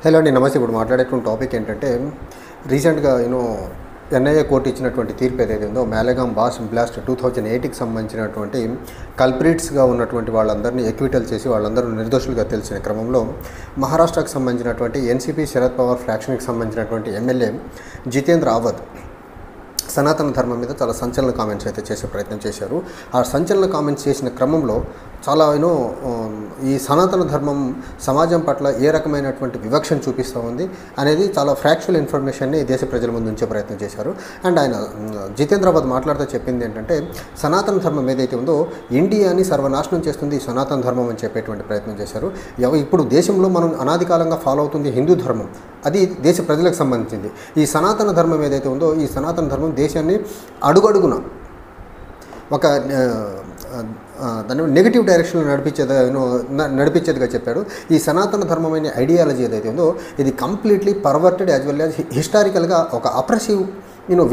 Hello అండి, నమస్తే. ఇప్పుడు మాట్లాడేటువంటి టాపిక్ ఏంటంటే రీసెంట్గా ఎన్ఐఏ కోర్టు ఇచ్చినటువంటి తీర్పు ఏదైతే ఉందో మేలేగాం బ్లాస్ట్ 2008కి సంబంధించినటువంటి కల్ప్రిట్స్గా ఉన్నటువంటి వాళ్ళందరినీ ఎక్విటల్ చేసి వాళ్ళందరూ నిర్దోషులుగా తెలిసిన క్రమంలో మహారాష్ట్రకు సంబంధించినటువంటి ఎన్సీపీ శరద్ పవార్ ఫ్రాక్షన్కి సంబంధించినటువంటి ఎమ్మెల్యే జితేంద్ర అవధ్ సనాతన ధర్మం మీద చాలా సంచలన కామెంట్స్ అయితే చేసే ప్రయత్నం చేశారు. ఆ సంచలన కామెంట్స్ చేసిన క్రమంలో చాలా ఈ సనాతన ధర్మం సమాజం పట్ల ఏ రకమైనటువంటి వివక్షను చూపిస్తూ ఉంది అనేది చాలా ఫ్యాక్చువల్ ఇన్ఫర్మేషన్ని దేశ ప్రజల ముందు ఉంచే ప్రయత్నం చేశారు. అండ్ ఆయన జితేంద్రాబాద్ మాట్లాడుతూ చెప్పింది ఏంటంటే సనాతన ధర్మం ఏదైతే ఉందో ఇండియాని సర్వనాశనం చేస్తుంది ఈ సనాతన ధర్మం అని చెప్పేటువంటి ప్రయత్నం చేశారు. ఇప్పుడు దేశంలో మనం అనాది కాలంగా ఫాలో అవుతుంది హిందూ ధర్మం, అది దేశ ప్రజలకు సంబంధించింది. ఈ సనాతన ధర్మం ఏదైతే ఉందో ఈ సనాతన ధర్మం దేశాన్ని అడుగడుగున ఒక దాన్ని నెగిటివ్ డైరెక్షన్లో నడిపించేదిగా చెప్పాడు. ఈ సనాతన ధర్మమైన ఐడియాలజీ ఏదైతే ఉందో ఇది completely perverted as well as హిస్టారికల్గా ఒక అప్రెసివ్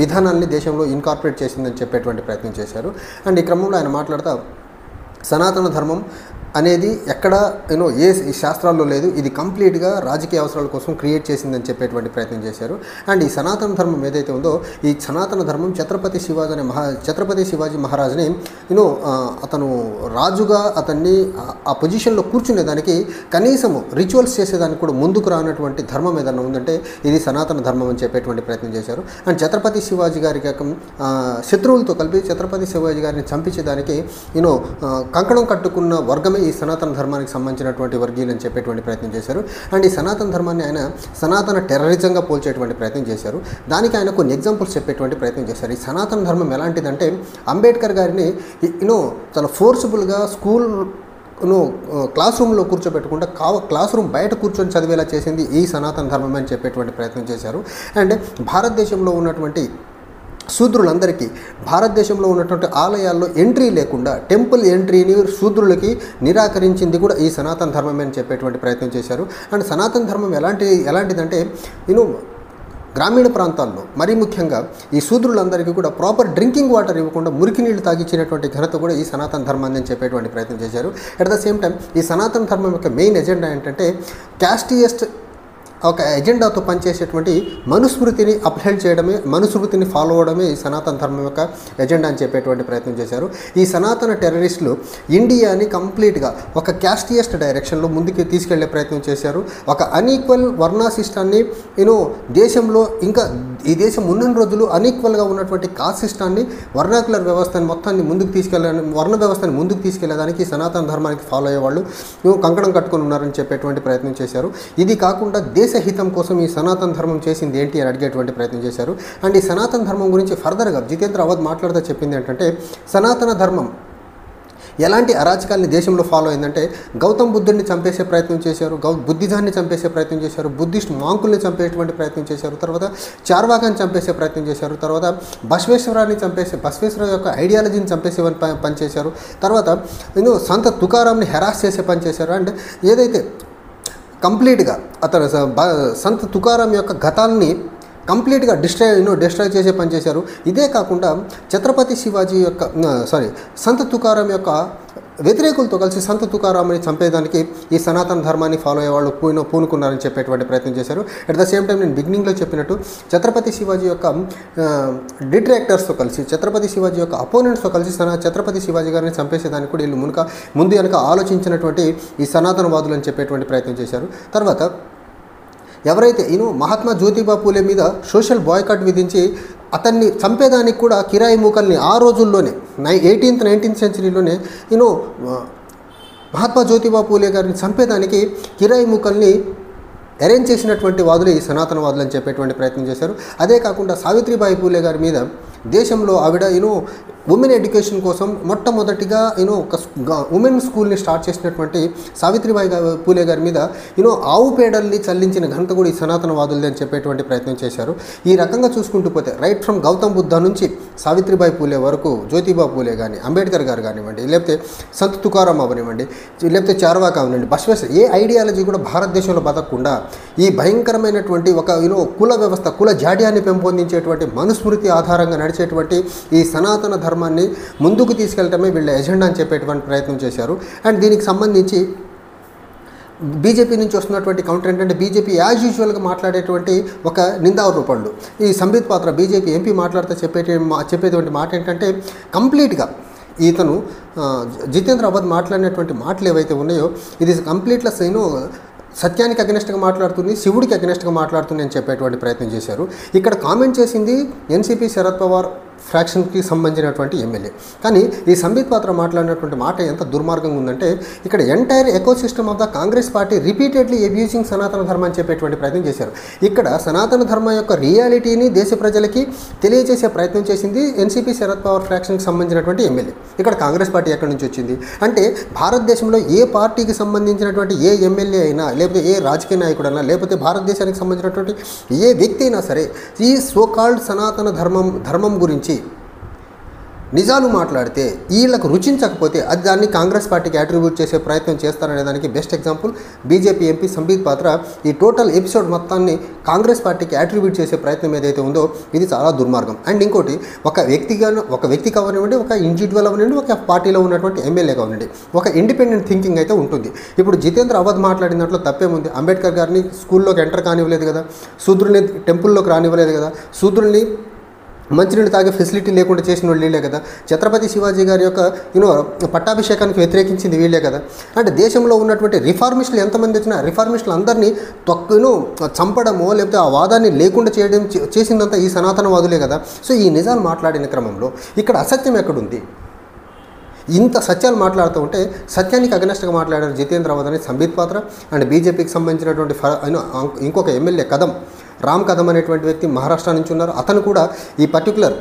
విధానాన్ని దేశంలో ఇన్కార్పొరేట్ చేసిందని చెప్పేటువంటి ప్రయత్నం చేశారు. అండ్ ఈ క్రమంలో ఆయన మాట్లాడుతూ సనాతన ధర్మం అనేది ఎక్కడ ఏ శాస్త్రాల్లో లేదు, ఇది కంప్లీట్గా రాజకీయ అవసరాల కోసం క్రియేట్ చేసిందని చెప్పేటువంటి ప్రయత్నం చేశారు. అండ్ ఈ సనాతన ధర్మం ఏదైతే ఉందో ఈ సనాతన ధర్మం ఛత్రపతి శివాజీ మహారాజ్ని అతను రాజుగా అతన్ని ఆ పొజిషన్లో కూర్చునేదానికి కనీసము రిచువల్స్ చేసేదానికి కూడా ముందుకు రానటువంటి ధర్మం ఏదన్నా ఉందంటే ఇది సనాతన ధర్మం అని చెప్పేటువంటి ప్రయత్నం చేశారు. అండ్ ఛత్రపతి శివాజీ గారికి శత్రువులతో కలిపి ఛత్రపతి శివాజీ గారిని చంపించేదానికి కంకణం కట్టుకున్న వర్గమే ఈ సనాతన ధర్మానికి సంబంధించినటువంటి వర్గీయులు అని చెప్పేటువంటి ప్రయత్నం చేశారు. అండ్ ఈ సనాతన ధర్మాన్ని ఆయన సనాతన టెర్రరిజంగా పోల్చేటువంటి ప్రయత్నం చేశారు. దానికి ఆయన కొన్ని ఎగ్జాంపుల్స్ చెప్పేటువంటి ప్రయత్నం చేశారు. ఈ సనాతన ధర్మం ఎలాంటిదంటే అంబేద్కర్ గారిని చాలా ఫోర్స్ఫుల్గా క్లాస్ రూమ్లో కూర్చోబెట్టకుండా క్లాస్ రూమ్ బయట కూర్చొని చదివేలా చేసింది ఈ సనాతన ధర్మం అని చెప్పేటువంటి ప్రయత్నం చేశారు. అండ్ భారతదేశంలో ఉన్నటువంటి శూద్రులందరికీ భారతదేశంలో ఉన్నటువంటి ఆలయాల్లో ఎంట్రీ లేకుండా టెంపుల్ ఎంట్రీని శూద్రులకి నిరాకరించింది కూడా ఈ సనాతన ధర్మమే అని చెప్పేటువంటి ప్రయత్నం చేశారు. అండ్ సనాతన ధర్మం ఎలాంటిదంటే గ్రామీణ ప్రాంతాల్లో మరీ ముఖ్యంగా ఈ శూద్రులందరికీ కూడా ప్రాపర్ డ్రింకింగ్ వాటర్ ఇవ్వకుండా మురికి నీళ్లు తాగించినటువంటి ఘనత కూడా ఈ సనాతన ధర్మాన్ని అని చెప్పేటువంటి ప్రయత్నం చేశారు. అట్ ద సేమ్ టైం ఈ సనాతన ధర్మం యొక్క మెయిన్ ఎజెండా ఏంటంటే క్యాస్టియస్ట్ ఒక ఎజెండాతో పనిచేసేటువంటి మనుస్మృతిని అప్హెల్డ్ చేయడమే, మనుస్మృతిని ఫాలో అవడమే ఈ సనాతన ధర్మం యొక్క ఎజెండా అని చెప్పేటువంటి ప్రయత్నం చేశారు. ఈ సనాతన టెర్రరిస్టులు ఇండియాని కంప్లీట్గా ఒక క్యాస్టియస్ట్ డైరెక్షన్లో ముందుకు తీసుకెళ్లే ప్రయత్నం చేశారు. ఒక అన్ఈక్వల్ వర్ణ సిస్టాన్ని దేశంలో ఇంకా ఈ దేశం ఉన్న రోజులు అన్ఈక్వల్గా ఉన్నటువంటి కాస్ట్ సిస్టాన్ని వర్నాకులర్ వ్యవస్థని మొత్తాన్ని వర్ణ వ్యవస్థని ముందుకు తీసుకెళ్లేదానికి సనాతన ధర్మానికి ఫాలో అయ్యేవాళ్ళు కంకణం కట్టుకొని ఉన్నారని చెప్పేటువంటి ప్రయత్నం చేశారు. ఇది కాకుండా దేశ హితం కోసం ఈ సనాతన ధర్మం చేసింది ఏంటి అని అడిగేటువంటి ప్రయత్నం చేశారు. అండ్ ఈ సనాతన ధర్మం గురించి ఫర్దర్గా జితేంద్ర అవధ్ మాట్లాడుతూ చెప్పింది ఏంటంటే సనాతన ధర్మం ఎలాంటి అరాచకాల్ని దేశంలో ఫాలో అయిందంటే గౌతమ్ బుద్ధుడిని చంపేసే ప్రయత్నం చేశారు, బుద్ధిజాన్ని చంపేసే ప్రయత్నం చేశారు, బుద్ధిస్ట్ మాంకుల్ని చంపేటువంటి ప్రయత్నం చేశారు, తర్వాత చార్వాకాన్ని చంపేసే ప్రయత్నం చేశారు, తర్వాత బసవేశ్వర యొక్క ఐడియాలజీని చంపేసే పని చేశారు, తర్వాత సంత తుకారాంని హెరాస్ చేసే పని చేశారు. అండ్ ఏదైతే కంప్లీట్గా అతను సంత తుకారాం యొక్క గతాన్ని కంప్లీట్గా డిస్ట్రాయ్ చేసే పని చేశారు. ఇదే కాకుండా సంత తుకారాం యొక్క వ్యతిరేకులతో కలిసి సంత తుకారాంని చంపేదానికి ఈ సనాతన ధర్మాన్ని ఫాలో అయ్యే వాళ్ళు పూనుకున్నారని చెప్పేటువంటి ప్రయత్నం చేశారు. అట్ ద సేమ్ టైం నేను బిగినింగ్లో చెప్పినట్టు ఛత్రపతి శివాజీ యొక్క డిట్రాక్టర్స్తో కలిసి ఛత్రపతి శివాజీ యొక్క అపోనెంట్స్తో కలిసి ఛత్రపతి శివాజీ గారిని చంపేసేదానికి కూడా వీళ్ళు ముందు వెనక ఆలోచించినటువంటి ఈ సనాతనవాదులు అని చెప్పేటువంటి ప్రయత్నం చేశారు. తర్వాత ఎవరైతే మహాత్మా జ్యోతిబా పూలే మీద సోషల్ బాయ్కాట్ విధించి అతన్ని చంపేదానికి కూడా కిరాయి మూకల్ని ఆ రోజుల్లోనే 19th సెంచరీలోనే మహాత్మా జ్యోతిబా పూలే గారిని చంపేదానికి కిరాయి మూకల్ని అరేంజ్ చేసినటువంటి వాదులు ఈ సనాతనవాదులు అని చెప్పేటువంటి ప్రయత్నం చేశారు. అదే కాకుండా సావిత్రిబాయి పూలే గారి మీద దేశంలో ఆవిడ ఉమెన్ ఎడ్యుకేషన్ కోసం మొట్టమొదటిగా ఒక ఉమెన్ స్కూల్ని స్టార్ట్ చేసినటువంటి సావిత్రిబాయి పూలే గారి మీద ఆవు పేడల్ని చల్లించిన ఘనత కూడా ఈ సనాతనవాదులది అని చెప్పేటువంటి ప్రయత్నం చేశారు. ఈ రకంగా చూసుకుంటూ పోతే రైట్ ఫ్రమ్ గౌతమ్ బుద్ధ నుంచి సావిత్రిబాయి పూలే వరకు జ్యోతిబా పూలే కానీ అంబేద్కర్ గారు కానివ్వండి, లేకపోతే సంత తుకారాం అవనివ్వండి, లేకపోతే చార్వాక అవనివ్వండి, బసవేశ్వర ఏ ఐడియాలజీ కూడా భారతదేశంలో బతకకుండా ఈ భయంకరమైనటువంటి ఒక కుల వ్యవస్థ కుల జాడ్యాన్ని పెంపొందించేటువంటి మనుస్మృతి ఆధారంగా నడిచేటువంటి ఈ సనాతన ధర్మాన్ని ముందుకు తీసుకెళ్ళటమే వీళ్ళ ఎజెండా అని చెప్పేటువంటి ప్రయత్నం చేశారు. అండ్ దీనికి సంబంధించి బీజేపీ నుంచి వస్తున్నటువంటి కౌంటర్ ఏంటంటే బీజేపీ యాజ్ యూజువల్గా మాట్లాడేటువంటి ఒక నిందారూపణలు. ఈ సంబిత్ పాత్ర బీజేపీ ఎంపీ మాట్లాడితే చెప్పేటువంటి మాట ఏంటంటే కంప్లీట్గా ఇతను జితేంద్ర అవధ్ మాట్లాడినటువంటి మాటలు ఏవైతే ఉన్నాయో ఇది కంప్లీట్గా సత్యానికి అగెనెస్ట్గా మాట్లాడుతుంది, శివుడికి అగెనెస్ట్గా మాట్లాడుతుంది అని చెప్పేటువంటి ప్రయత్నం చేశారు. ఇక్కడ కామెంట్ చేసింది ఎన్సీపీ శరద్ పవార్ ఫ్రాక్షన్కి సంబంధించినటువంటి ఎమ్మెల్యే. కానీ ఈ సంబిత్ పాత్ర మాట్లాడినటువంటి మాట ఎంత దుర్మార్గంగా ఉందంటే ఇక్కడ entire ecosystem of the Congress party repeatedly abusing సనాతన ధర్మం అని చెప్పేటువంటి ప్రయత్నం చేశారు. ఇక్కడ సనాతన ధర్మం యొక్క రియాలిటీని దేశ ప్రజలకి తెలియజేసే ప్రయత్నం చేసింది ఎన్సీపీ శరద్ పవార్ ఫ్రాక్షన్కి సంబంధించినటువంటి ఎమ్మెల్యే. ఇక్కడ కాంగ్రెస్ పార్టీ ఎక్కడి నుంచి వచ్చింది అంటే భారతదేశంలో ఏ పార్టీకి సంబంధించినటువంటి ఏ ఎమ్మెల్యే అయినా లేకపోతే ఏ రాజకీయ నాయకుడైనా లేకపోతే భారతదేశానికి సంబంధించినటువంటి ఏ వ్యక్తి అయినా సరే ఈ సోకాల్డ్ సనాతన ధర్మం గురించి నిజాలు మాట్లాడితే వీళ్ళకు రుచించకపోతే అది దాన్ని కాంగ్రెస్ పార్టీకి అట్రిబ్యూట్ చేసే ప్రయత్నం చేస్తారనే దానికి best example BJP MP Sambit పాత్ర ఈ టోటల్ ఎపిసోడ్ మొత్తాన్ని కాంగ్రెస్ పార్టీకి అట్రిబ్యూట్ చేసే ప్రయత్నం ఏదైతే ఉందో ఇది చాలా దుర్మార్గం. అండ్ ఇంకోటి ఒక వ్యక్తి కావనివ్వండి, ఒక ఇండివిజువల్ అవ్వనివ్వండి, ఒక పార్టీలో ఉన్నటువంటి ఎమ్మెల్యే కావనివ్వండి, ఒక ఇండిపెండెంట్ థింకింగ్ అయితే ఉంటుంది. ఇప్పుడు జితేంద్ర అవధ్ మాట్లాడిన దాంట్లో తప్పేముంది? అంబేద్కర్ గారిని స్కూల్లోకి ఎంటర్ కానివ్వలేదు కదా, శూద్రుల్ని టెంపుల్లోకి రానివ్వలేదు కదా, శూద్రుల్ని మంచినీళ్ళు తాగే ఫెసిలిటీ లేకుండా చేసిన వాళ్ళు వీళ్ళే కదా, ఛత్రపతి శివాజీ గారి యొక్క పట్టాభిషేకానికి వ్యతిరేకించింది వీళ్ళే కదా. అంటే దేశంలో ఉన్నటువంటి రిఫార్మిస్టులు ఎంతమంది వచ్చినా రిఫార్మిస్టులు అందరినీ చంపడమో లేకపోతే ఆ వాదాన్ని లేకుండా చేసిందంతా ఈ సనాతనవాదులే కదా. సో ఈ నిజాలు మాట్లాడిన క్రమంలో ఇక్కడ అసత్యం ఎక్కడుంది? ఇంత సత్యాలు మాట్లాడుతూ ఉంటే సత్యానికి అగనెస్ట్గా మాట్లాడారు జితేంద్ర అవధ్ అని సంబిత్ పాత్ర. అండ్ బీజేపీకి సంబంధించినటువంటి ఇంకొక ఎమ్మెల్యే రామ్ కదమ్ అనేటువంటి వ్యక్తి మహారాష్ట్ర నుంచి ఉన్నారు. అతను కూడా ఈ పర్టికులర్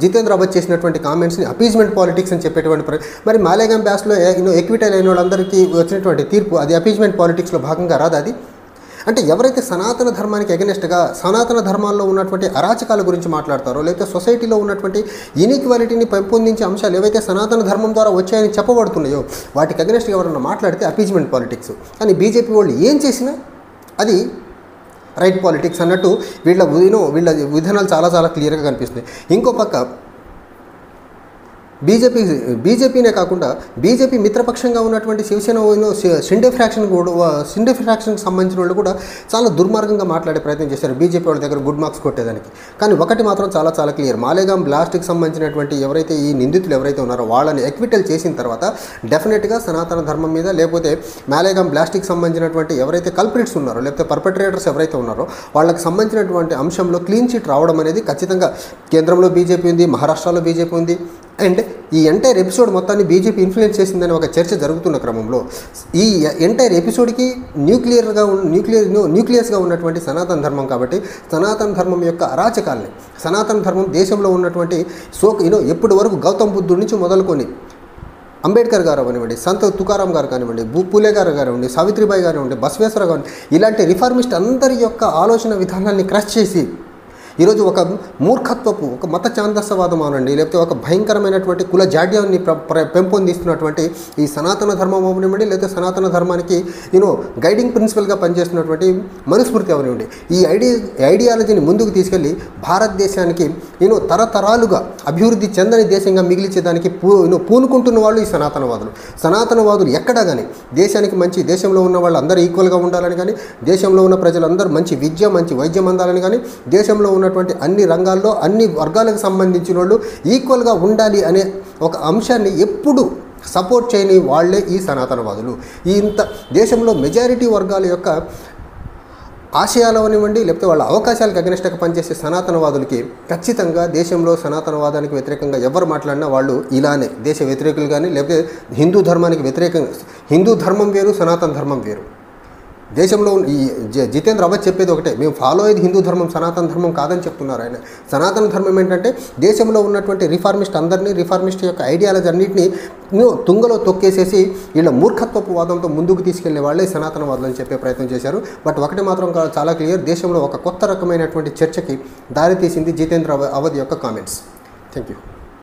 జితేంద్ర అవధ్ చేసినటువంటి కామెంట్స్ని అపీజ్మెంట్ పాలిటిక్స్ అని చెప్పేటువంటి మరి మాలేగాం బ్యాస్లో ఎక్విటైల్ అయిన వాళ్ళందరికీ వచ్చినటువంటి తీర్పు అది అపీజ్మెంట్ పాలిటిక్స్లో భాగంగా రాదా? అది అంటే ఎవరైతే సనాతన ధర్మానికి అగెనెస్ట్గా సనాతన ధర్మాల్లో ఉన్నటువంటి అరాచకాల గురించి మాట్లాడతారో లేకపోతే సొసైటీలో ఉన్నటువంటి ఇన్ఈక్వాలిటీని పెంపొందించే అంశాలు ఏవైతే సనాతన ధర్మం ద్వారా వచ్చాయని చెప్పబడుతున్నాయో వాటికి అగెనెస్ట్గా ఎవరన్నా మాట్లాడితే అపీజ్మెంట్ పాలిటిక్స్. కానీ బీజేపీ వాళ్ళు ఏం చేసినా అది రైట్ పాలిటిక్స్ అన్నట్టు వీళ్ళ విధానాలు చాలా చాలా క్లియర్గా కనిపిస్తున్నాయి. ఇంకో పక్క బీజేపీనే కాకుండా బీజేపీ మిత్రపక్షంగా ఉన్నటువంటి శివసేన షిండే ఫ్రాక్షన్కి సంబంధించిన వాళ్ళు కూడా చాలా దుర్మార్గంగా మాట్లాడే ప్రయత్నం చేశారు బీజేపీ వాళ్ళ దగ్గర గుడ్ మార్క్స్ కొట్టేదానికి. కానీ ఒకటి మాత్రం చాలా చాలా క్లియర్, మాలేగాం బ్లాస్ట్కి సంబంధించినటువంటి ఎవరైతే ఈ నిందితులు ఎవరైతే ఉన్నారో వాళ్ళని ఎక్విటల్ చేసిన తర్వాత డెఫినెట్గా సనాతన ధర్మం మీద లేకపోతే మాలేగాం బ్లాస్ట్కి సంబంధించినటువంటి ఎవరైతే కల్ప్రిట్స్ ఉన్నారో లేకపోతే పర్పెట్రేటర్స్ ఎవరైతే ఉన్నారో వాళ్ళకి సంబంధించినటువంటి అంశంలో క్లీన్ చిట్ రావడం అనేది ఖచ్చితంగా కేంద్రంలో బీజేపీ ఉంది, మహారాష్ట్రలో బీజేపీ ఉంది. అండ్ ఈ ఎంటైర్ ఎపిసోడ్ మొత్తాన్ని బీజేపీ ఇన్ఫ్లుయెన్స్ చేసిందని ఒక చర్చ జరుగుతున్న క్రమంలో ఈ ఎంటైర్ ఎపిసోడ్కి న్యూక్లియస్గా ఉన్నటువంటి సనాతన ధర్మం కాబట్టి సనాతన ధర్మం యొక్క అరాచకాల్ని సనాతన ధర్మం దేశంలో ఉన్నటువంటి ఎప్పటి వరకు గౌతమ్ బుద్ధుడి నుంచి మొదలుకొని అంబేద్కర్ గారు కానివ్వండి, సంత తుకారాం గారు కానివ్వండి, పూలే గారు కానివ్వండి, సావిత్రిబాయి కానివ్వండి, బసవేశ్వర కానివ్వండి, ఇలాంటి రిఫార్మిస్ట్ అందరి యొక్క ఆలోచన విధానాన్ని క్రష్ చేసి ఈరోజు ఒక మూర్ఖత్వపు ఒక మత ఛాందసవాదం అనండి లేకపోతే ఒక భయంకరమైనటువంటి కుల జాడ్యాన్ని పెంపొందిస్తున్నటువంటి ఈ సనాతన ధర్మం అవనివ్వండి లేకపోతే సనాతన ధర్మానికి గైడింగ్ ప్రిన్సిపల్గా పనిచేస్తున్నటువంటి మనుస్మృతి అవనివ్వండి ఈ ఐడియాలజీని ముందుకు తీసుకెళ్ళి భారతదేశానికి తరతరాలుగా అభివృద్ధి చెందని దేశంగా మిగిలించేదానికి పూనుకుంటున్న వాళ్ళు ఈ సనాతనవాదులు ఎక్కడా కానీ దేశానికి మంచి దేశంలో ఉన్న వాళ్ళు అందరూ ఈక్వల్గా ఉండాలని కానీ దేశంలో ఉన్న ప్రజలందరూ మంచి విద్య మంచి వైద్యం అందాలని కానీ దేశంలో ఉన్నటువంటి అన్ని రంగాల్లో అన్ని వర్గాలకు సంబంధించిన వాళ్ళు ఈక్వల్గా ఉండాలి అనే ఒక అంశాన్ని ఎప్పుడు సపోర్ట్ చేయని వాళ్లే ఈ సనాతనవాదులు. ఇంత దేశంలో మెజారిటీ వర్గాల యొక్క ఆశయాలు అవనివ్వండి లేకపోతే వాళ్ళ అవకాశాలకు అగెనెస్ట్గా పనిచేసే సనాతనవాదులకి ఖచ్చితంగా దేశంలో సనాతనవాదానికి వ్యతిరేకంగా ఎవరు మాట్లాడినా వాళ్ళు ఇలానే దేశ వ్యతిరేకులు కానీ లేకపోతే హిందూ ధర్మానికి వ్యతిరేకంగా హిందూ ధర్మం వేరు సనాతన ధర్మం వేరు. దేశంలో ఈ జితేంద్ర అవధ్ చెప్పేది ఒకటే, మేము ఫాలో అయ్యేది హిందూ ధర్మం సనాతన ధర్మం కాదని చెప్తున్నారు ఆయన. సనాతన ధర్మం ఏంటంటే దేశంలో ఉన్నటువంటి రిఫార్మిస్ట్ యొక్క ఐడియాలజీ అన్నింటినీ తుంగలో తొక్కేసేసి వీళ్ళ మూర్ఖత్వపు వాదంతో ముందుకు తీసుకెళ్లే వాళ్ళే సనాతనవాదులు అని చెప్పే ప్రయత్నం చేశారు. బట్ ఒకటి మాత్రం చాలా క్లియర్, దేశంలో ఒక కొత్త రకమైనటువంటి చర్చకి దారితీసింది జితేంద్ర అవధ్ యొక్క కామెంట్స్. Thank you.